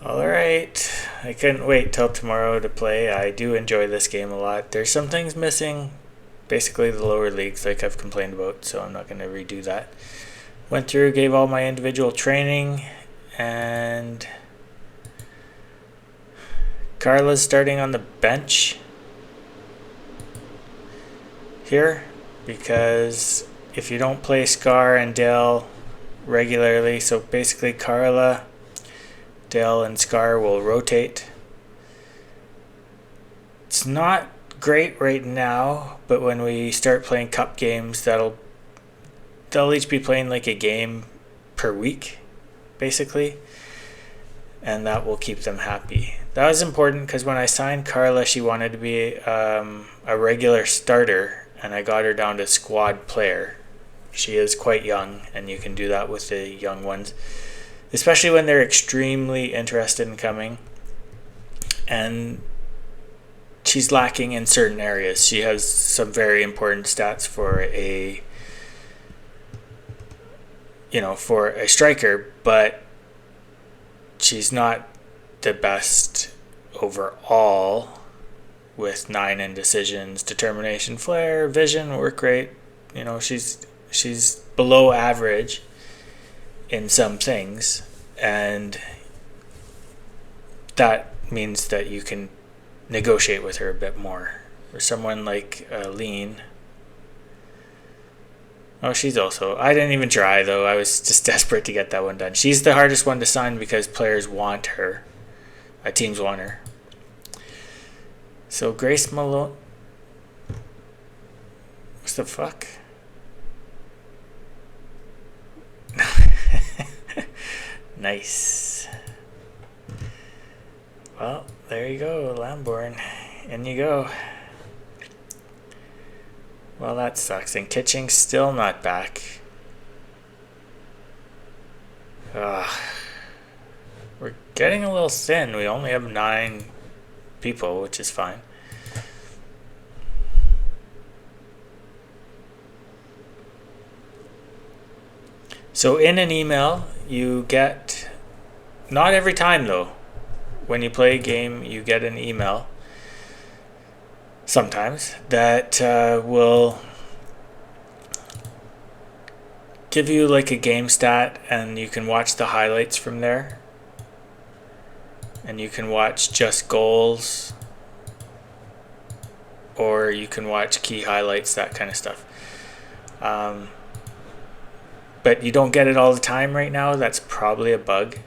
Alright, I couldn't wait till tomorrow to play. I do enjoy this game a lot. There's some things missing, basically the lower leagues, like I've complained about, so I'm not going to redo that. Went through, gave all my individual training, and Carla's starting on the bench here because if you don't play Scar and Dale regularly, so basically Carla, Dale, and Scar will rotate. It's not great right now, but when we start playing cup games, they'll each be playing like a game per week, basically, and that will keep them happy. That was important because when I signed Carla, she wanted to be a regular starter, and I got her down to squad player. She is quite young, and you can do that with the young ones, especially when they're extremely interested in coming. And she's lacking in certain areas. She has some very important stats for a striker, but she's not the best overall with 9 indecisions, determination, flair, vision, work rate. She's below average in some things, and that means that you can negotiate with her a bit more. For someone like Lean, she's also, I didn't even try though, I was just desperate to get that one done. She's the hardest one to sign because players want her, teams want her. So Grace Malone, what the fuck? Nice. Well, there you go, Lamborn. In you go. Well, that sucks. And Kitching's still not back. We're getting a little thin. We only have 9 people, which is fine. So in an email, you get, not every time though, when you play a game, you get an email sometimes that will give you like a game stat, and you can watch the highlights from there, and you can watch just goals, or you can watch key highlights, that kind of stuff. But you don't get it all the time right now. That's probably a bug.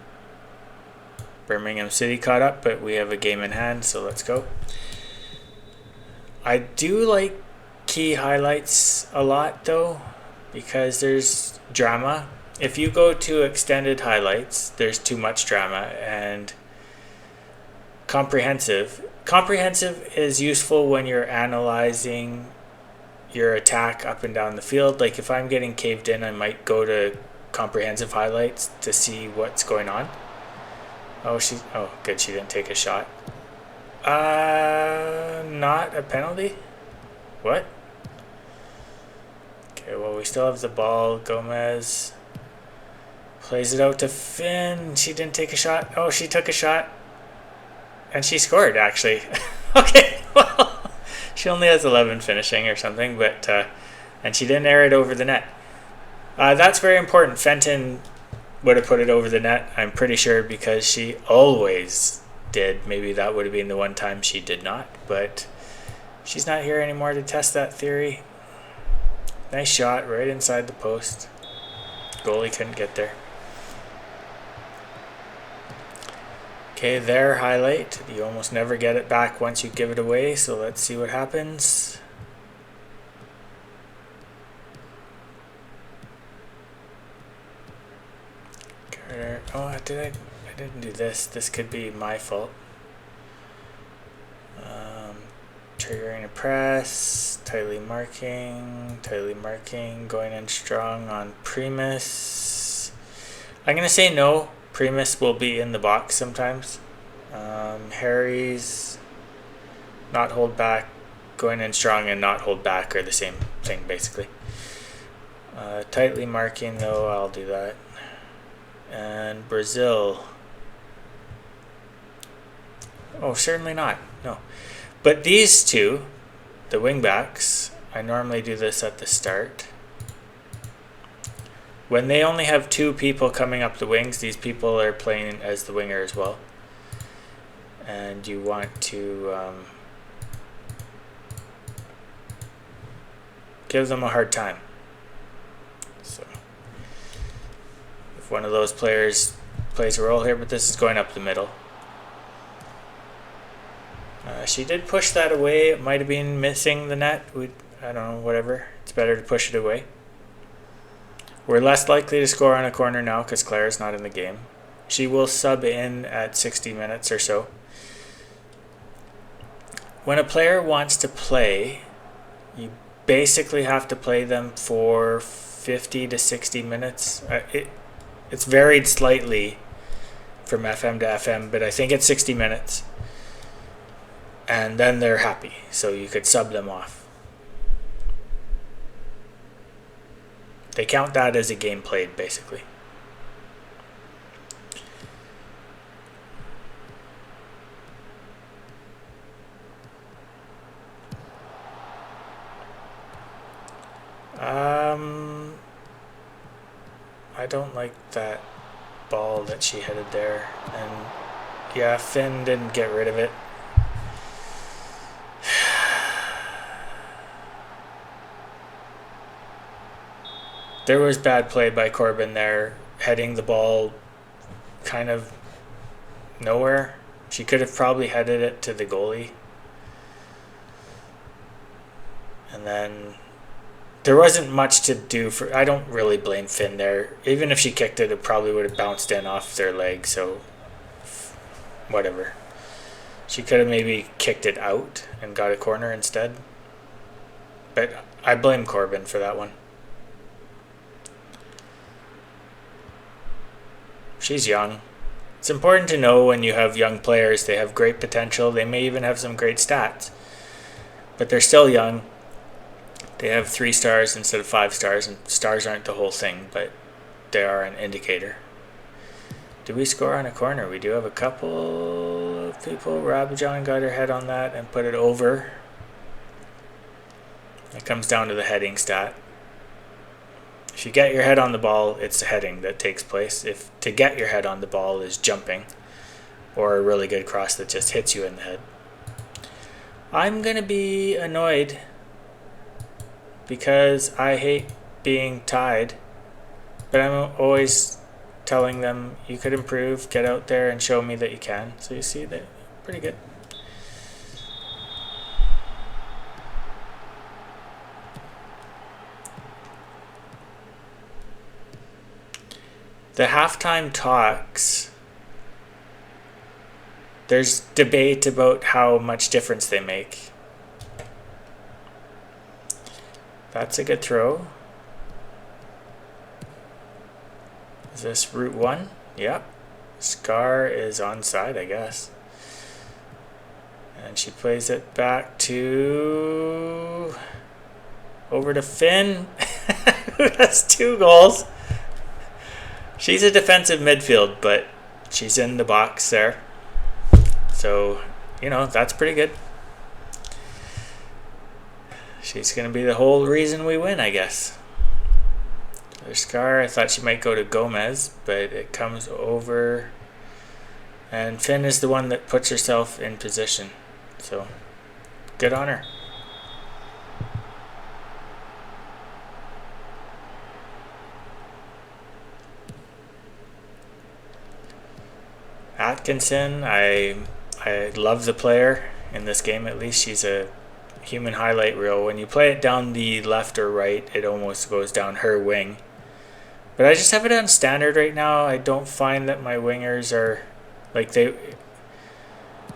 Birmingham City caught up, but we have a game in hand, so let's go. I do like key highlights a lot though, because there's drama. If you go to extended highlights, there's too much drama. And comprehensive is useful when you're analyzing your attack up and down the field. Like if I'm getting caved in, I might go to comprehensive highlights to see what's going on. Oh, good, she didn't take a shot. Not a penalty? What? Okay, well, we still have the ball. Gomez plays it out to Finn. She didn't take a shot. Oh, she took a shot. And she scored, actually. Okay, well, she only has 11 finishing or something, but and she didn't air it over the net. That's very important. Fenton would have put it over the net, I'm pretty sure, because she always did. Maybe that would have been the one time she did not, but she's not here anymore to test that theory. Nice shot right inside the post. Goalie couldn't get there. Okay, their highlight. You almost never get it back once you give it away, so let's see what happens. Carter. Oh, I didn't do this. This could be my fault. Triggering a press, tightly marking, going in strong on Primus. I'm going to say no. Primus will be in the box sometimes. Harry's not hold back, going in strong, and not hold back are the same thing basically. Tightly marking though, I'll do that. And Brazil. Oh, certainly not. No. But these two, the wingbacks, I normally do this at the start. When they only have two people coming up the wings, these people are playing as the winger as well. And you want to give them a hard time. So if one of those players plays a role here, but this is going up the middle. She did push that away. It might have been missing the net. I don't know, whatever. It's better to push it away. We're less likely to score on a corner now because Claire's not in the game. She will sub in at 60 minutes or so. When a player wants to play, you basically have to play them for 50 to 60 minutes. It's varied slightly from FM to FM, but I think it's 60 minutes. And then they're happy, so you could sub them off. They count that as a game played, basically. I don't like that ball that she headed there. And yeah, Finn didn't get rid of it. There was bad play by Corbin there, heading the ball kind of nowhere. She could have probably headed it to the goalie. And then there wasn't much to do for... I don't really blame Finn there. Even if she kicked it, it probably would have bounced in off their leg, so whatever. She could have maybe kicked it out and got a corner instead. But I blame Corbin for that one. She's young. It's important to know when you have young players, they have great potential. They may even have some great stats. But they're still young. They have 3 stars instead of 5 stars, and stars aren't the whole thing, but they are an indicator. Did we score on a corner? We do have a couple of people. Rabajan got her head on that and put it over. It comes down to the heading stat. If you get your head on the ball, it's the heading that takes place. If to get your head on the ball is jumping, or a really good cross that just hits you in the head. I'm going to be annoyed because I hate being tied, but I'm always telling them you could improve, get out there and show me that you can. So you see that, pretty good. The halftime talks, there's debate about how much difference they make. That's a good throw. Is this route 1? Yep. Scar is onside, I guess. And she plays it back to... over to Finn, who has 2 goals. She's a defensive midfield, but she's in the box there. So, that's pretty good. She's going to be the whole reason we win, I guess. There's Scar. I thought she might go to Gomez, but it comes over. And Finn is the one that puts herself in position. So, good on her. Atkinson, I love the player in this game. At least she's a human highlight reel. When you play it down the left or right, it almost goes down her wing. But I just have it on standard right now. I don't find that my wingers are like they...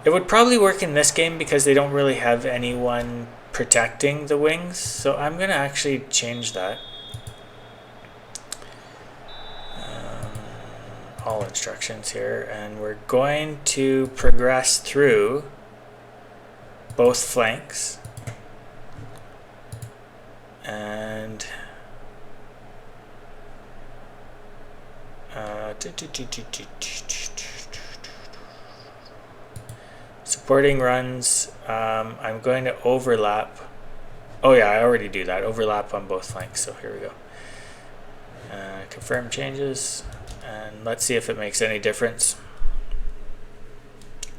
It would probably work in this game because they don't really have anyone protecting the wings. So I'm going to actually change that. All instructions here, and we're going to progress through both flanks, and supporting runs. I'm going to overlap. Oh yeah, I already do that. Overlap on both flanks. So here we go. Confirm changes, and let's see if it makes any difference.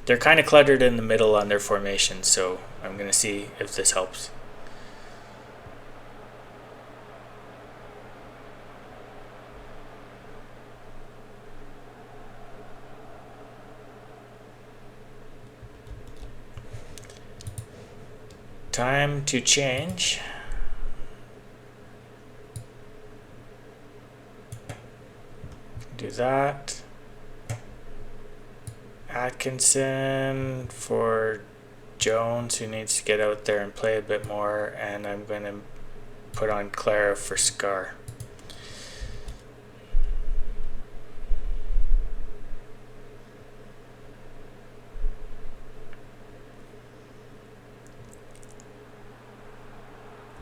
They're kind of cluttered in the middle on their formation, so I'm going to see if this helps. Time to change. Do that. Atkinson for Jones, who needs to get out there and play a bit more, and I'm going to put on Clara for Scar.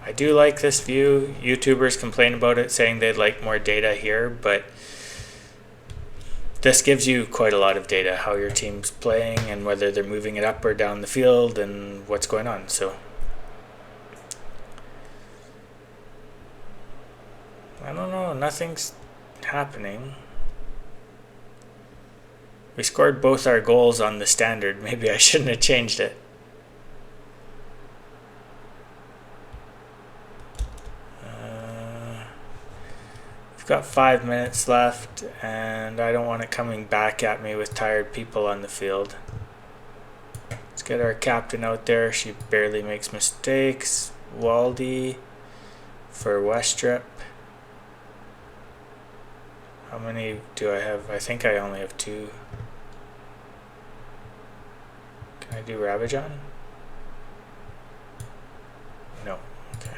I do like this view. YouTubers complain about it, saying they'd like more data here, but this gives you quite a lot of data, how your team's playing and whether they're moving it up or down the field and what's going on. So I don't know, nothing's happening. We scored both our goals on the standard. Maybe I shouldn't have changed it. We've got 5 minutes left, and I don't want it coming back at me with tired people on the field. Let's get our captain out there. She barely makes mistakes. Waldy for Westrip. How many do I have? I think I only have 2. Can I do Rabajon? No. Okay.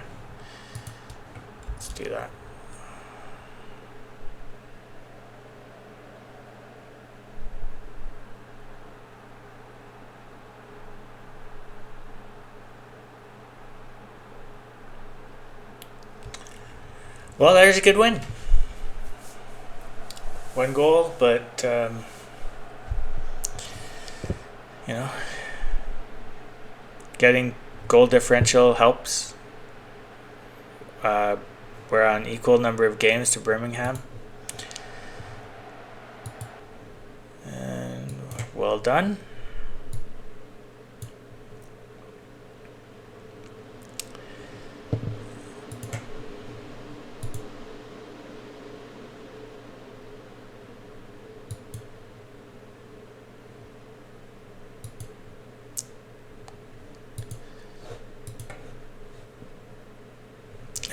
Let's do that. Well, there's a good win. 1 goal, but you know, getting goal differential helps. We're on equal number of games to Birmingham, and well done.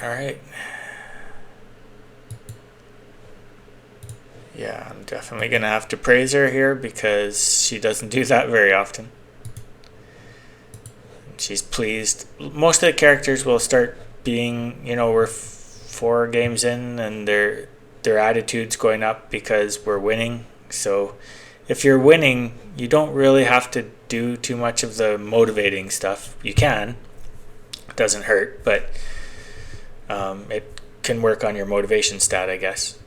All right. Yeah, I'm definitely going to have to praise her here because she doesn't do that very often. She's pleased. Most of the characters will start being, you know, we're 4 games in and their attitude's going up because we're winning. So if you're winning, you don't really have to do too much of the motivating stuff. You can. It doesn't hurt, but it can work on your motivation stat, I guess.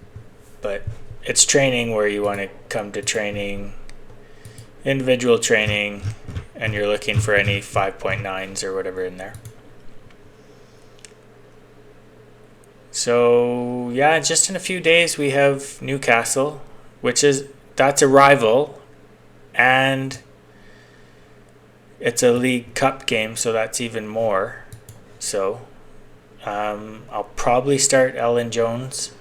But it's training where you want to come to training, individual training, and you're looking for any 5.9s or whatever in there. So yeah, just in a few days we have Newcastle, that's a rival, and it's a League Cup game, so that's even more. So I'll probably start Ellen Jones.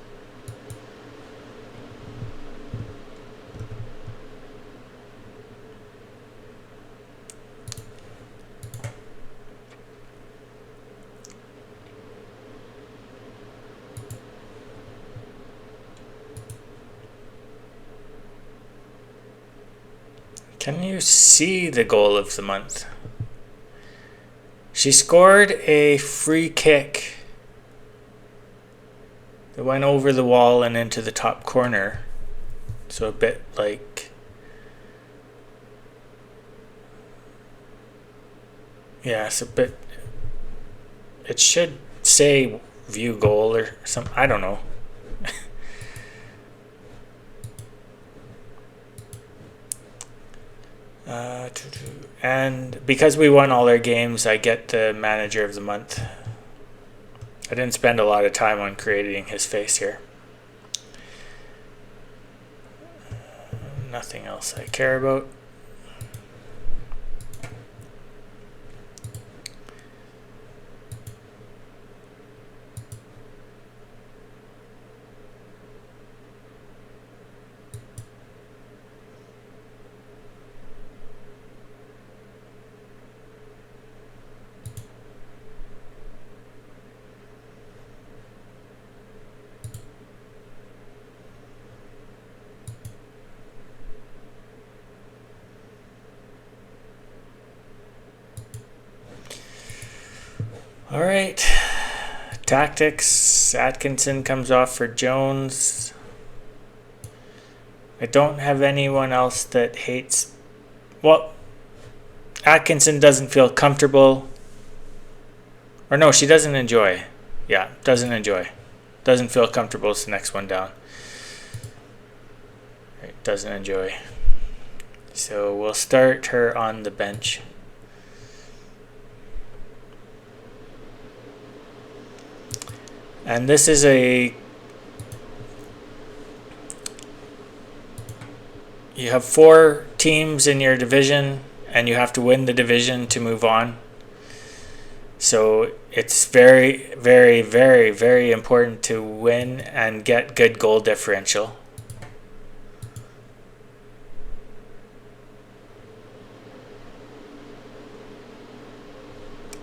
Can you see the goal of the month? She scored a free kick that went over the wall and into the top corner. So a bit like, yeah, it's a bit, it should say view goal or something, I don't know. And because we won all our games, I get the manager of the month. I didn't spend a lot of time on creating his face here. Nothing else I care about. All right, tactics. Atkinson comes off for Jones. I don't have anyone else that hates. Well, Atkinson doesn't feel comfortable. Or no, she doesn't enjoy. Yeah, doesn't enjoy. Doesn't feel comfortable is the next one down. Right, doesn't enjoy. So we'll start her on the bench. And this is you have 4 teams in your division and you have to win the division to move on. So it's very, very, very, very important to win and get good goal differential.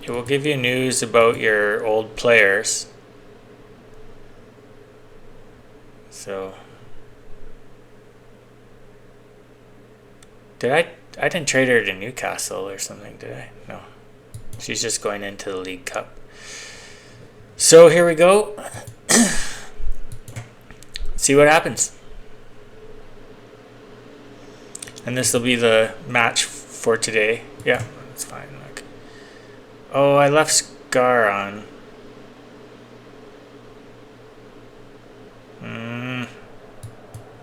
It will give you news about your old players. So I didn't trade her to Newcastle or something, did I? No. She's just going into the League Cup. So here we go. See what happens. And this will be the match for today. Yeah, that's fine. Okay. Oh, I left Scar on.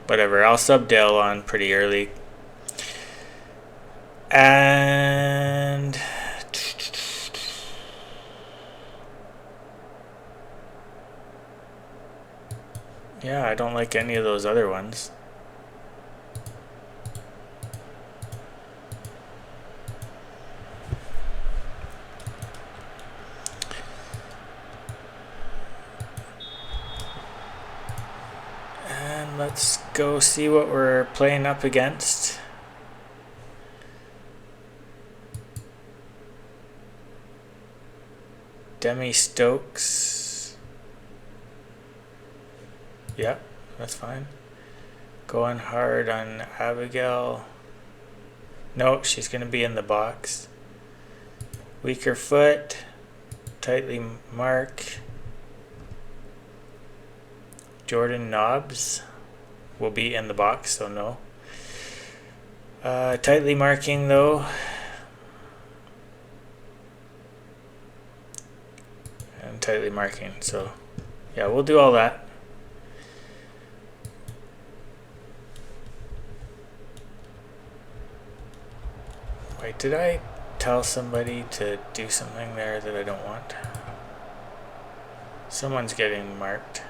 Whatever, I'll sub Dale on pretty early. And yeah, I don't like any of those other ones. Let's go see what we're playing up against. Demi Stokes. Yep, that's fine. Going hard on Abigail. Nope, she's going to be in the box. Weaker foot. Tightly mark. Jordan Nobbs will be in the box, so no. Tightly marking though. And tightly marking, so yeah, we'll do all that. Wait, did I tell somebody to do something there that I don't want? Someone's getting marked.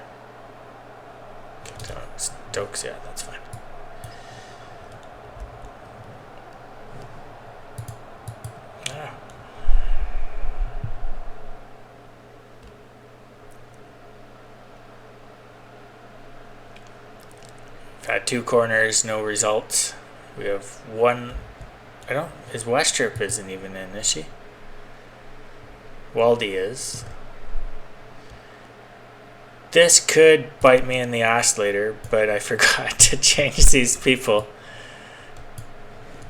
Stokes, yeah, that's fine. Ah. We've had 2 corners, no results. We have 1. Is Westrup isn't even in, is she? Waldy is. This could bite me in the ass later, but I forgot to change these people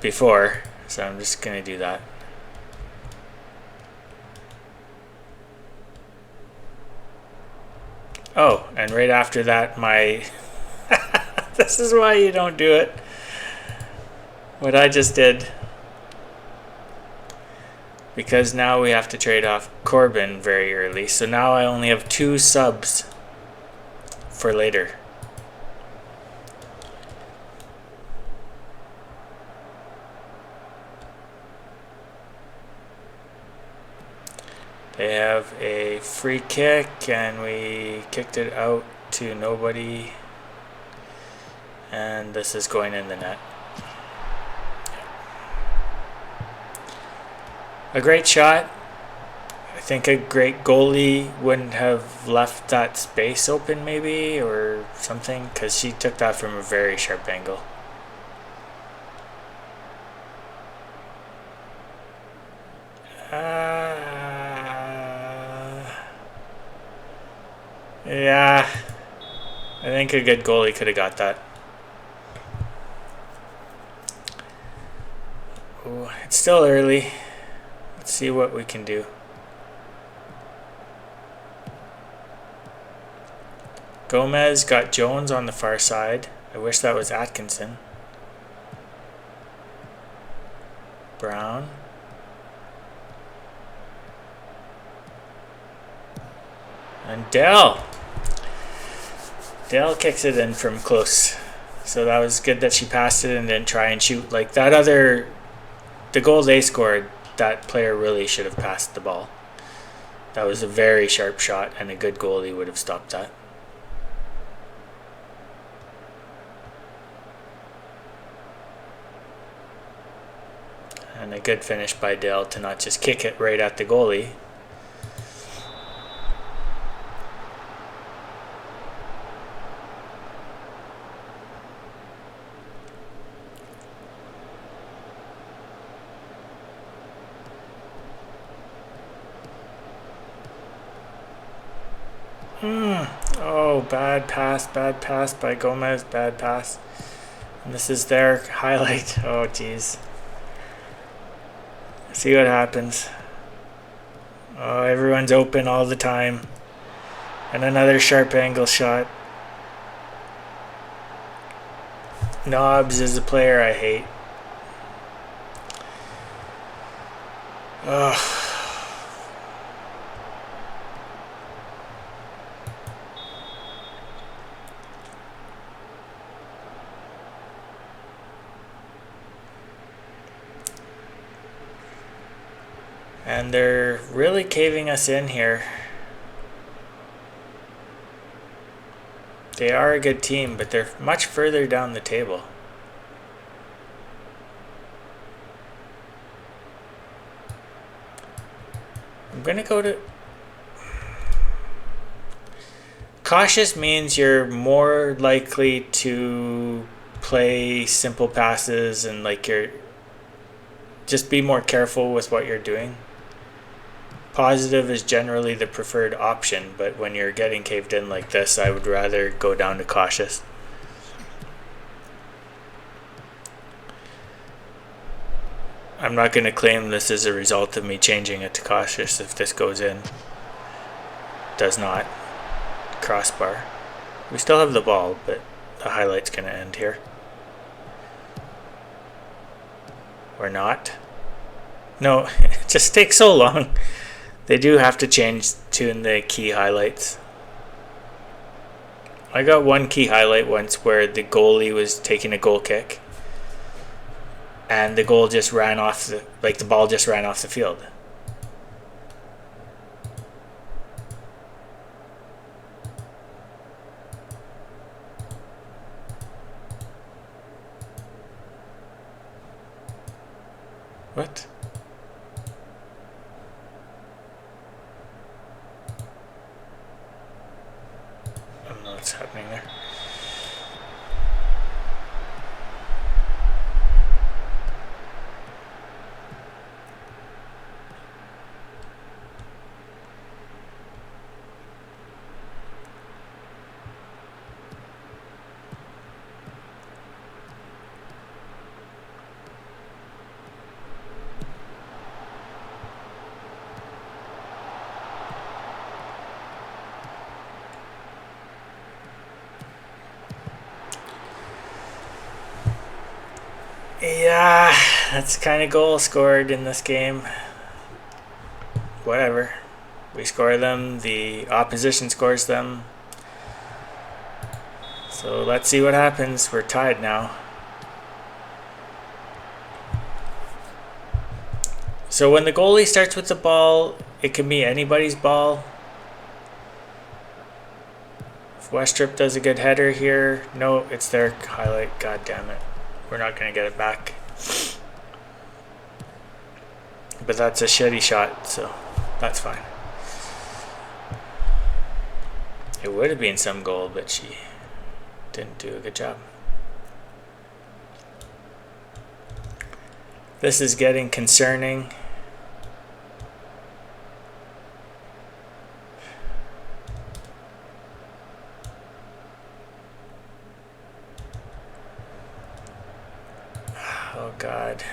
before, so I'm just going to do that. Oh, and right after that, my... This is why you don't do it. What I just did. Because now we have to trade off Corbin very early, so now I only have 2 subs for later. They have a free kick, and we kicked it out to nobody. And this is going in the net. A great shot. I think a great goalie wouldn't have left that space open maybe or something, because she took that from a very sharp angle. Yeah, I think a good goalie could have got that. Ooh, it's still early. Let's see what we can do. Gomez got Jones on the far side. I wish that was Atkinson. Brown. And Dell kicks it in from close. So that was good that she passed it and didn't try and shoot. Like that other, the goal they scored, that player really should have passed the ball. That was a very sharp shot, and a good goalie would have stopped that. And a good finish by Dale to not just kick it right at the goalie. Oh, bad pass by Gomez, bad pass. And this is their highlight. Oh, jeez. See what happens. Oh, everyone's open all the time. And another sharp angle shot. Nobbs is a player I hate. Ugh. And they're really caving us in here. They are a good team, but they're much further down the table. I'm going to go to... Cautious means you're more likely to play simple passes and like you're... Just be more careful with what you're doing. Positive is generally the preferred option, but when you're getting caved in like this, I would rather go down to cautious. I'm not going to claim this is a result of me changing it to cautious if this goes in. Does not. Crossbar. We still have the ball, but the highlight's going to end here. Or not. No, it just takes so long. They do have to change tune the key highlights. I got one key highlight once where the goalie was taking a goal kick and the goal just ran off the, like the ball just ran off the field. What? I don't know what's happening there. Yeah, that's the kind of goal scored in this game. Whatever. We score them, the opposition scores them. So let's see what happens. We're tied now. So when the goalie starts with the ball, it can be anybody's ball. If Westrup does a good header here, no, it's their highlight. God damn it. We're not going to get it back. But that's a shitty shot, so that's fine. It would have been some goal, but she didn't do a good job. This is getting concerning. Oh God.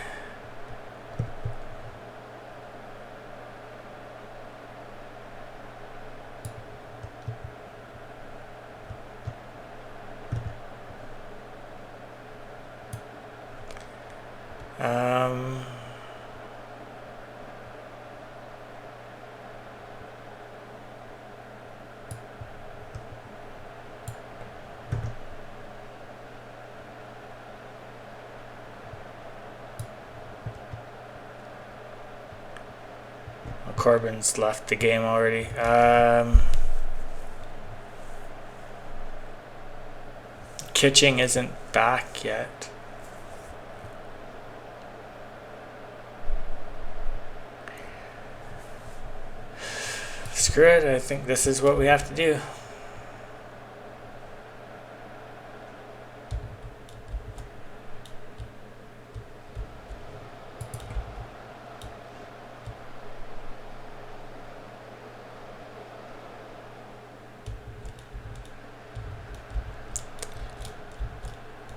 Corbin's left the game already. Kitching isn't back yet. Screw it, I think this is what we have to do.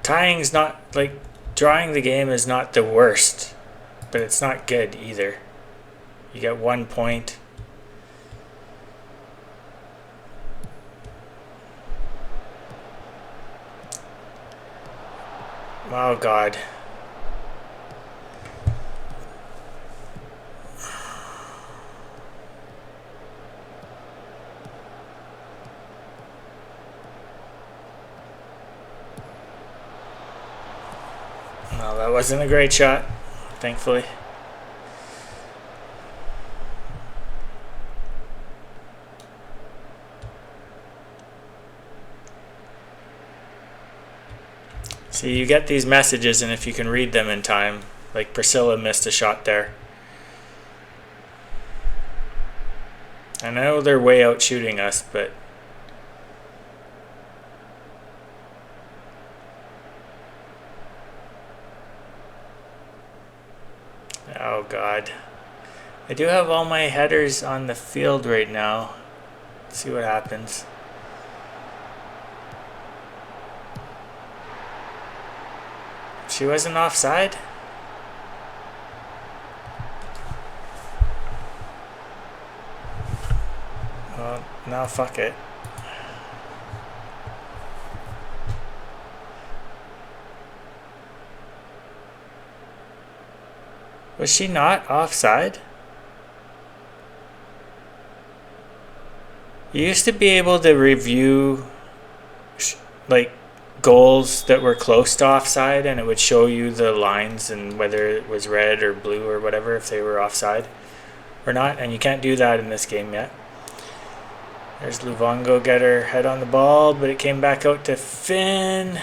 Tying's not, like, drawing the game is not the worst, but it's not good either. You get 1 point. Oh God. No, that wasn't a great shot, thankfully. See, you get these messages, and if you can read them in time, like Priscilla missed a shot there. I know they're way out shooting us, but oh God. I do have all my headers on the field right now. Let's see what happens. She wasn't offside? Well, now fuck it. Was she not offside? You used to be able to review like goals that were close to offside, and it would show you the lines and whether it was red or blue or whatever, if they were offside or not, and you can't do that in this game yet. There's Luvongo, get her head on the ball, but it came back out to Finn.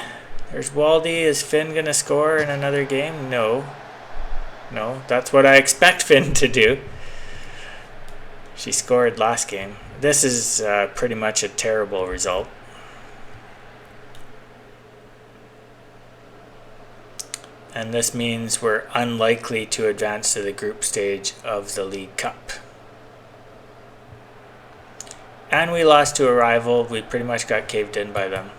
There's Waldy. Is Finn gonna score in another game? No, that's what I expect Finn to do. She scored last game. This is pretty much a terrible result. And this means we're unlikely to advance to the group stage of the League Cup. And we lost to a rival. We pretty much got caved in by them.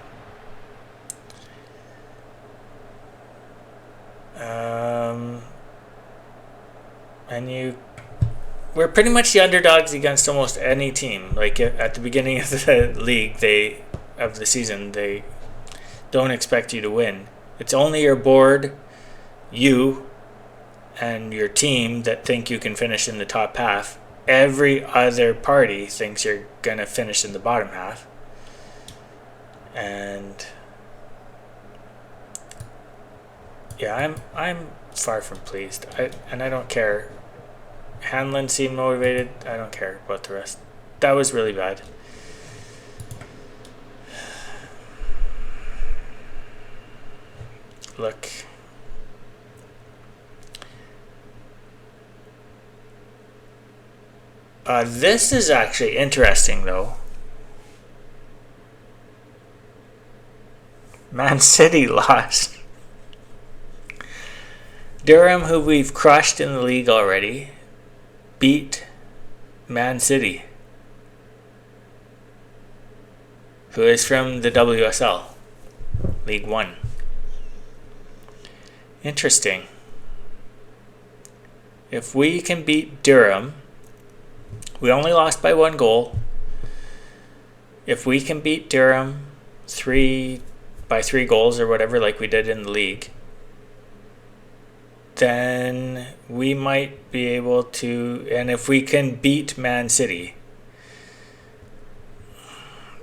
We're pretty much the underdogs against almost any team. Like at the beginning of the league, of the season, they don't expect you to win. It's only your board, you, and your team that think you can finish in the top half. Every other party thinks you're gonna finish in the bottom half, and yeah, I'm far from pleased. I don't care Hanlon seemed motivated. I don't care about the rest. That was really bad. Look. This is actually interesting, though. Man City lost. Durham, who we've crushed in the league already, beat Man City, who is from the WSL, League One. Interesting. If we can beat Durham, we only lost by 1 goal. If we can beat Durham by 3 goals or whatever, like we did in the league, then we might be able to. And if we can beat Man City,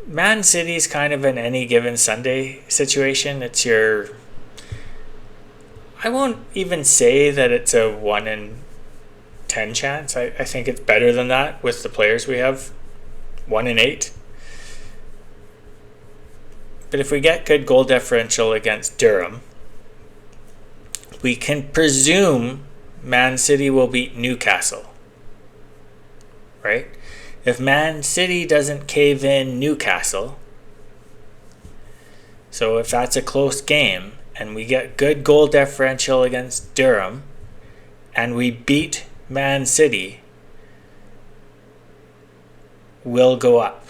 Man City's kind of an any given Sunday situation. It's your, I won't even say that it's a 1 in 10 chance. I think it's better than that with the players we have. 1 in 8. But if we get good goal differential against Durham, we can presume Man City will beat Newcastle. Right? If Man City doesn't cave in Newcastle, so if that's a close game and we get good goal differential against Durham and we beat Man City, we'll go up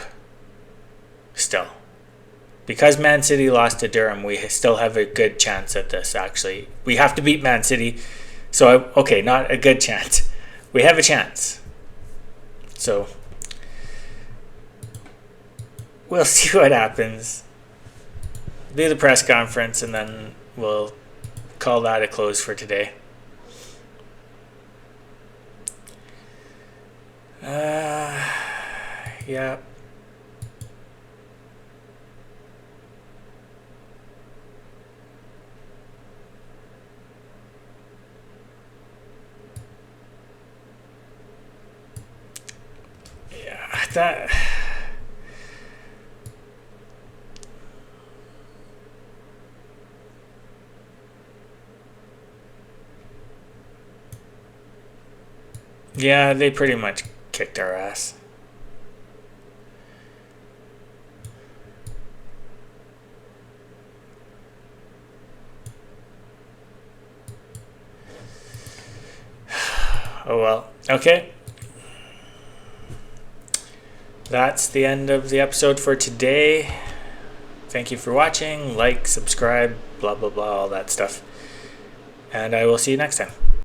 still. Because Man City lost to Durham, we still have a good chance at this, actually. We have to beat Man City. So, okay, not a good chance. We have a chance. So, we'll see what happens. Do the press conference, and then we'll call that a close for today. Yeah. That yeah, they pretty much kicked our ass. Oh well. Okay. That's the end of the episode for today. Thank you for watching. Like, subscribe, blah, blah, blah, all that stuff. And I will see you next time.